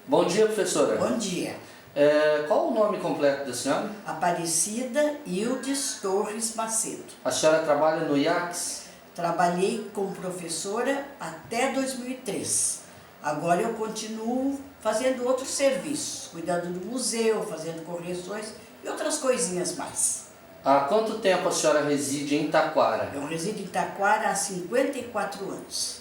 Bom dia, professora. Bom dia. Qual o nome completo da senhora? Aparecida Ildes Torres Macedo. A senhora trabalha no IACS? Trabalhei como professora até 2003. Agora eu continuo fazendo outros serviços, cuidando do museu, fazendo correções e outras coisinhas mais. Há quanto tempo a senhora reside em Taquara? Eu resido em Taquara há 54 anos.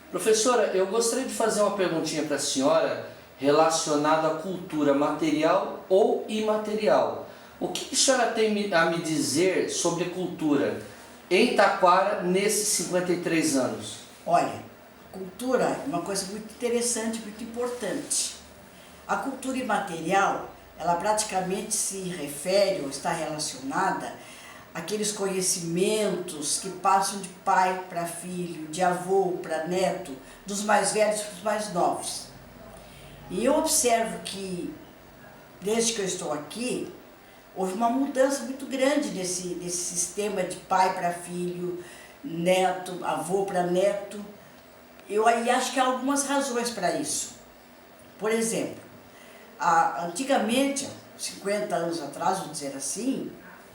Professora, eu gostaria de fazer uma perguntinha para a senhora relacionada à cultura material ou imaterial. O que a senhora tem a me dizer sobre cultura em Taquara nesses 53 anos? Olha, cultura é uma coisa muito interessante, muito importante. A cultura imaterial, ela praticamente se refere ou está relacionada àqueles conhecimentos que passam de pai para filho, de avô para neto, dos mais velhos para os mais novos. E eu observo que, desde que eu estou aqui, houve uma mudança muito grande nesse sistema de pai para filho, neto, avô para neto. Eu aí acho que há algumas razões para isso. Por exemplo, antigamente, 50 anos atrás, vamos dizer assim,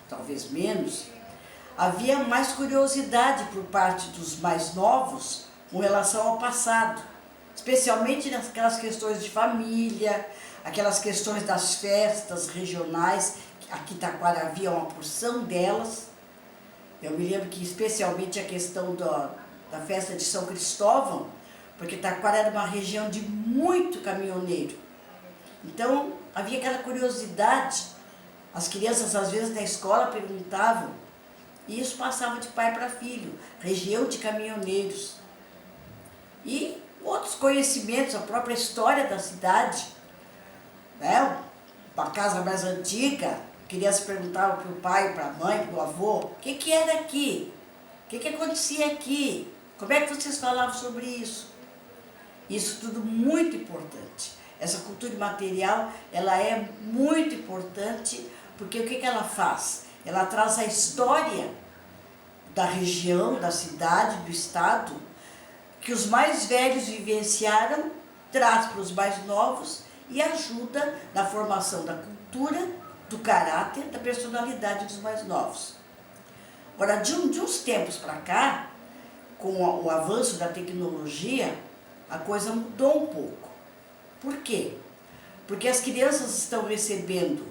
talvez menos, havia mais curiosidade por parte dos mais novos com relação ao passado, especialmente naquelas questões de família, aquelas questões das festas regionais. Aqui em Taquara havia uma porção delas. Eu me lembro que especialmente a questão da festa de São Cristóvão, porque Taquara era uma região de muito caminhoneiro. Então havia aquela curiosidade, as crianças às vezes na escola perguntavam, e isso passava de pai para filho, região de caminhoneiros. E outros conhecimentos, a própria história da cidade, né? Uma casa mais antiga, a criança perguntava para o pai, para a mãe, para o avô, o que era aqui? O que acontecia aqui? Como é que vocês falavam sobre isso? Isso tudo muito importante. Essa cultura imaterial, ela é muito importante, porque o que ela faz? Ela traz a história da região, da cidade, do estado, que os mais velhos vivenciaram, traz para os mais novos e ajuda na formação da cultura, do caráter, da personalidade dos mais novos. Agora, de uns tempos para cá, com o avanço da tecnologia, a coisa mudou um pouco. Por quê? Porque as crianças estão recebendo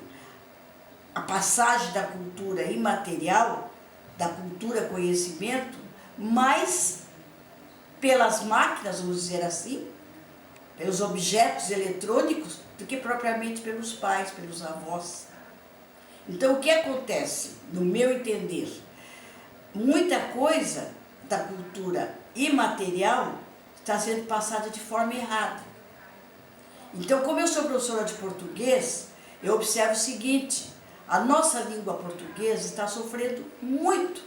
a passagem da cultura imaterial, da cultura conhecimento, mais pelas máquinas, vamos dizer assim, pelos objetos eletrônicos, do que propriamente pelos pais, pelos avós. Então, o que acontece, no meu entender? Muita coisa da cultura imaterial está sendo passada de forma errada. Então, como eu sou professora de português, eu observo o seguinte: a nossa língua portuguesa está sofrendo muito.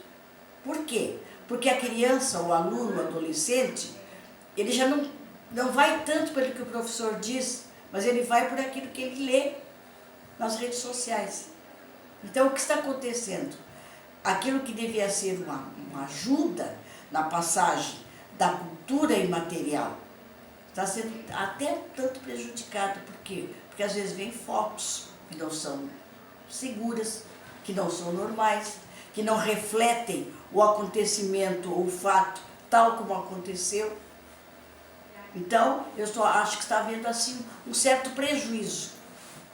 Por quê? Porque a criança, o aluno, o adolescente, ele já não vai tanto pelo que o professor diz, mas ele vai por aquilo que ele lê nas redes sociais. Então, o que está acontecendo? Aquilo que devia ser uma ajuda na passagem da cultura imaterial está sendo até tanto prejudicado. Por quê? Porque às vezes vem fotos que não são seguras, que não são normais, que não refletem o acontecimento ou o fato tal como aconteceu. Então, eu só acho que está havendo assim um certo prejuízo.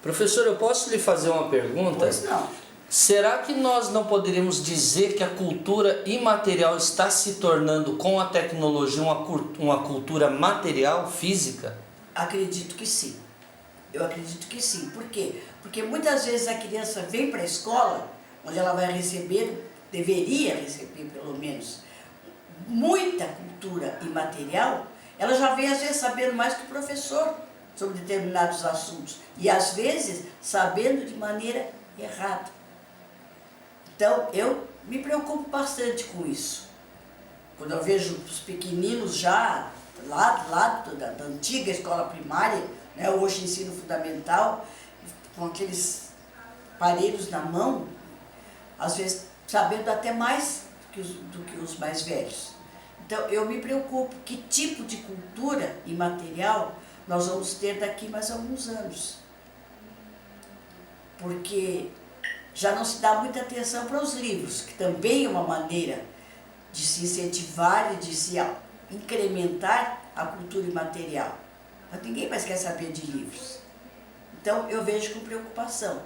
Professor, eu posso lhe fazer uma pergunta? Pois não. Será que nós não poderíamos dizer que a cultura imaterial está se tornando, com a tecnologia, uma cultura material, física? Acredito que sim. Eu acredito que sim. Por quê? Porque muitas vezes a criança vem para a escola, onde ela vai receber, deveria receber pelo menos, muita cultura imaterial, ela já vem às vezes sabendo mais que o professor sobre determinados assuntos. E às vezes sabendo de maneira errada. Então, eu me preocupo bastante com isso. Quando eu vejo os pequeninos já, lá da antiga escola primária, né, hoje ensino fundamental, com aqueles aparelhos na mão, às vezes sabendo até mais do que os mais velhos. Então, eu me preocupo que tipo de cultura imaterial nós vamos ter daqui mais alguns anos. Porque já não se dá muita atenção para os livros, que também é uma maneira de se incentivar e de se incrementar a cultura imaterial. Mas ninguém mais quer saber de livros. Então eu vejo com preocupação.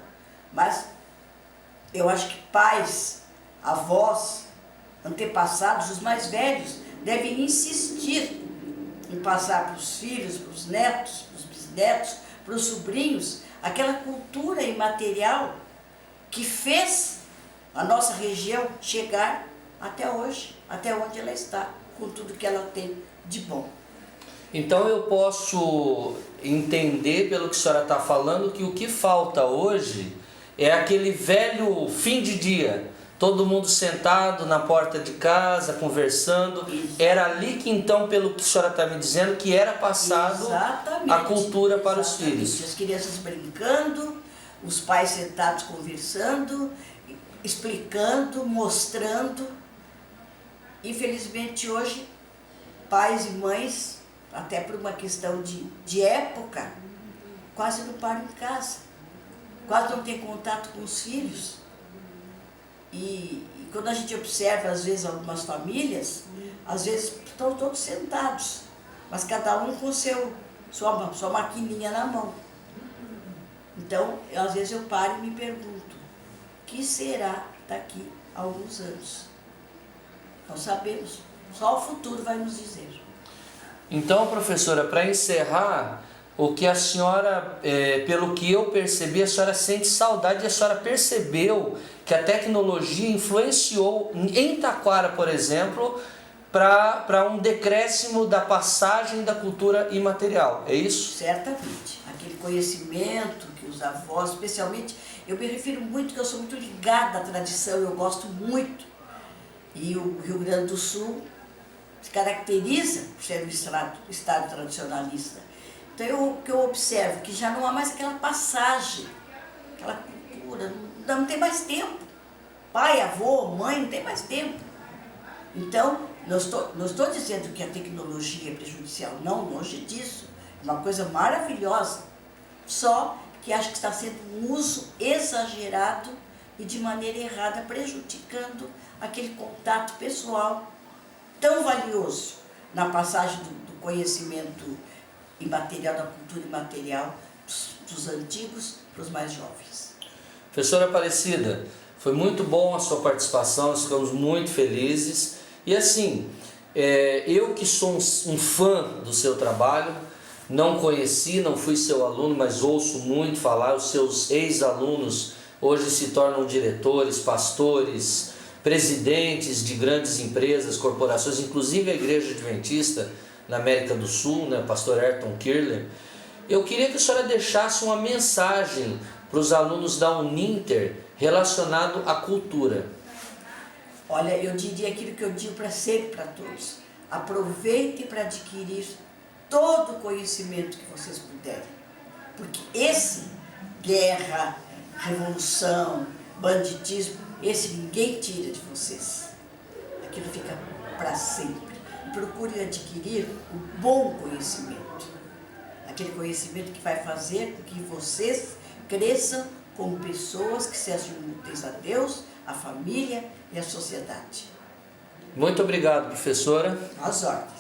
Mas eu acho que pais, avós, antepassados, os mais velhos, devem insistir em passar para os filhos, para os netos, para os bisnetos, para os sobrinhos, aquela cultura imaterial que fez a nossa região chegar até hoje, até onde ela está, com tudo que ela tem de bom. Então eu posso entender, pelo que a senhora está falando, que o que falta hoje é aquele velho fim de dia, todo mundo sentado na porta de casa, conversando. Isso. Era ali que então, pelo que a senhora está me dizendo, que era passado Exatamente. a cultura para os Exatamente. filhos. As crianças brincando, os pais sentados conversando, explicando, mostrando. Infelizmente hoje, pais e mães, até por uma questão de época, quase não param em casa, quase não tem contato com os filhos. E quando a gente observa, às vezes, algumas famílias, às vezes estão todos sentados, mas cada um com sua maquininha na mão. Então, às vezes eu paro e me pergunto, o que será daqui a alguns anos? Não sabemos, só o futuro vai nos dizer. Então, professora, para encerrar, o que a senhora, pelo que eu percebi, a senhora sente saudade e a senhora percebeu que a tecnologia influenciou em Taquara, por exemplo, para um decréscimo da passagem da cultura imaterial, é isso? Certamente. Aquele conhecimento que os avós, especialmente, eu me refiro muito, que eu sou muito ligada à tradição, eu gosto muito. E o Rio Grande do Sul se caracteriza por ser um estado tradicionalista. Então, o que eu observo, que já não há mais aquela passagem, aquela cultura, não tem mais tempo. Pai, avô, mãe, não tem mais tempo. Então, não estou dizendo que a tecnologia é prejudicial, não, longe disso. É uma coisa maravilhosa. Só que acho que está sendo um uso exagerado e de maneira errada, prejudicando aquele contato pessoal tão valioso na passagem do conhecimento imaterial, da cultura imaterial, dos antigos para os mais jovens. Professora Aparecida, foi muito bom a sua participação, nós ficamos muito felizes. E assim, eu que sou um fã do seu trabalho, não conheci, não fui seu aluno, mas ouço muito falar, os seus ex-alunos hoje se tornam diretores, pastores, presidentes de grandes empresas, corporações, inclusive a Igreja Adventista na América do Sul, né, pastor Ayrton Kirler. Eu queria que a senhora deixasse uma mensagem para os alunos da Uninter relacionado à cultura. Olha, eu diria aquilo que eu digo sempre para todos. Aproveitem para adquirir todo o conhecimento que vocês puderem. Porque guerra, revolução, banditismo, esse ninguém tira de vocês. Aquilo fica para sempre. Procure adquirir o bom conhecimento. Aquele conhecimento que vai fazer com que vocês cresçam como pessoas que sejam úteis a Deus, a família e a sociedade. Muito obrigado, professora. Às ordens.